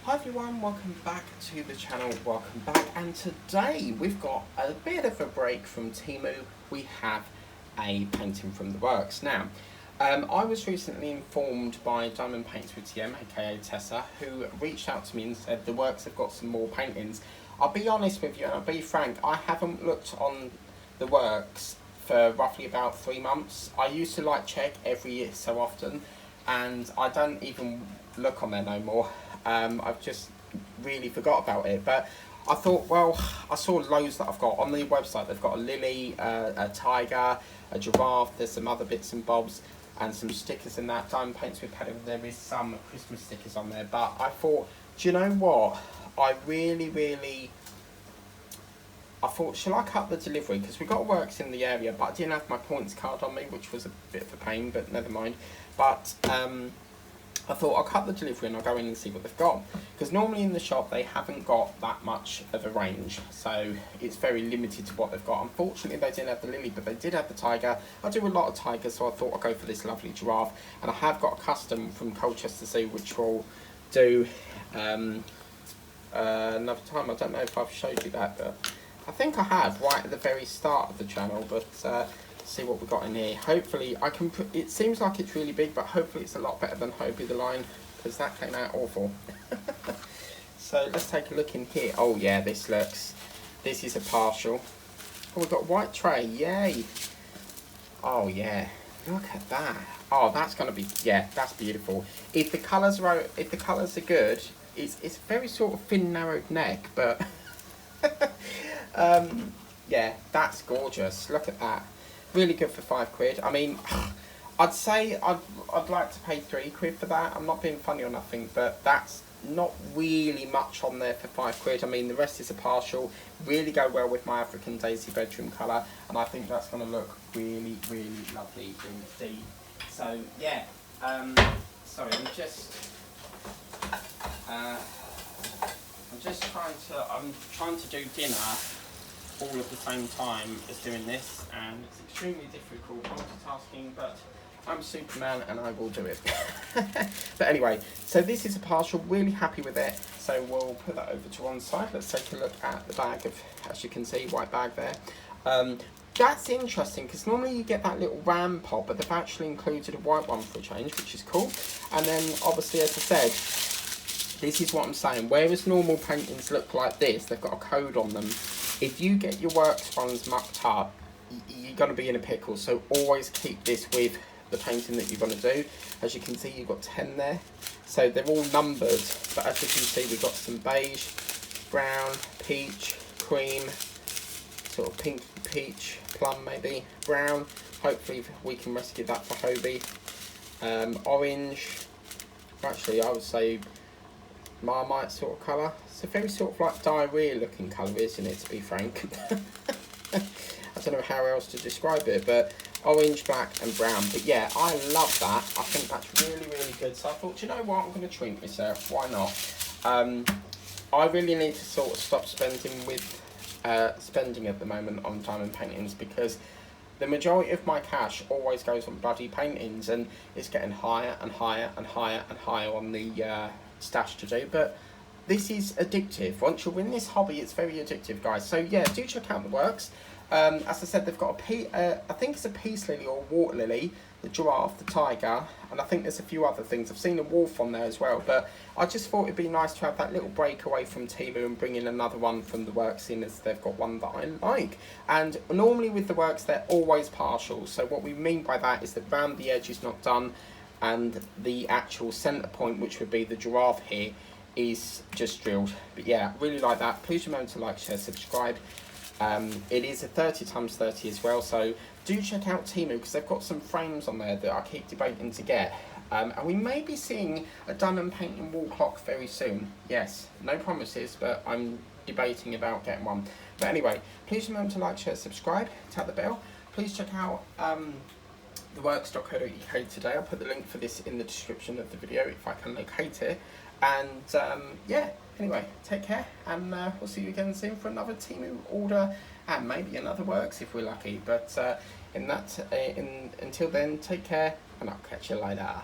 Hi everyone, welcome back to the channel, welcome back, and today we've got a bit of a break from Temu. We have a painting from the works. Now, I was recently informed by Diamond Paints with TM, aka Tessa, who reached out to me and said the works have got some more paintings. I'll be honest with you and I'll be frank, I haven't looked on the works for roughly about 3 months. I used to check every year so often, and I don't even look on there no more. I've just really forgot about it, but I thought, well, I saw loads that I've got on the website. They've got a lily, a tiger, a giraffe, there's some other bits and bobs and some stickers in that. Diamond Paints with Paddy, there is some Christmas stickers on there, but I thought, do you know what, I thought, shall I cut the delivery? Because we got works in the area, but I didn't have my points card on me, which was a bit of a pain, but never mind. But I thought I'll cut the delivery and I'll go in and see what they've got. Because normally in the shop they haven't got that much of a range, so it's very limited to what they've got. Unfortunately they didn't have the lily, but they did have the tiger. I do a lot of tigers, so I thought I'd go for this lovely giraffe. And I have got a custom from Colchester Zoo, which we'll do another time. I don't know if I've showed you that, but I think I have right at the very start of the channel. But see what we've got in here. Hopefully I can put, it seems like it's really big, but hopefully it's a lot better than Hobie the Lion, because that came out awful. So let's take a look in here. Oh yeah, this is a partial. Oh, we've got white tray, yay. Oh yeah, look at that. Oh, that's gonna be, yeah, that's beautiful. If the colours are good, it's very sort of thin narrowed neck, but yeah, that's gorgeous. Look at that. Really good for £5. I mean, I'd say I'd like to pay £3 for that. I'm not being funny or nothing, but that's not really much on there for £5. I mean, the rest is a partial. Really go well with my African Daisy bedroom colour, and I think that's going to look really, really lovely indeed. So yeah, sorry, I'm trying to do dinner all at the same time as doing this, and it's extremely difficult multitasking, but I'm Superman and I will do it. But anyway, so this is a partial, really happy with it, so we'll put that over to one side. Let's take a look at the bag of, as you can see, white bag there. That's interesting, because normally you get that little ram pop, but they've actually included a white one for a change, which is cool. And then obviously, as I said, this is what I'm saying, whereas normal paintings look like this, they've got a code on them. If you get your works ones mucked up, you're going to be in a pickle. So always keep this with the painting that you're going to do. As you can see, you've got 10 there. So they're all numbered, but as you can see, we've got some beige, brown, peach, cream, sort of pink, peach, plum maybe, brown. Hopefully we can rescue that for Hobie. Orange, actually I would say Marmite sort of colour. It's a very sort of like diarrhea looking colour, isn't it, to be frank? I don't know how else to describe it, but orange, black and brown. But yeah, I love that. I think that's really, really good. So I thought, you know what, I'm going to treat myself. Why not? I really need to sort of stop spending at the moment on diamond paintings, because the majority of my cash always goes on bloody paintings, and it's getting higher and higher and higher and higher on the stash to do. But this is addictive. Once you're in this hobby, it's very addictive, guys. So yeah, do check out the works. As I said, they've got I think it's a peace lily or a water lily, the giraffe, the tiger, and I think there's a few other things. I've seen a wolf on there as well, but I just thought it'd be nice to have that little break away from Temu and bring in another one from the works, in as they've got one that I like. And normally with the works, they're always partial. So what we mean by that is that round the edge is not done, and the actual centre point, which would be the giraffe here, is just drilled. But yeah, really like that. Please remember to like, share, subscribe. It is a 30x30 as well, so do check out Temu, because they've got some frames on there that I keep debating to get. And we may be seeing a diamond painting wall clock very soon. Yes, no promises, but I'm debating about getting one. But anyway, please remember to like, share, subscribe, tap the bell. Please check out theworks.co.uk today. I'll put the link for this in the description of the video if I can locate it. And yeah, anyway, take care, and we'll see you again soon for another Temu order, and maybe another works if we're lucky. But until then, take care, and I'll catch you later.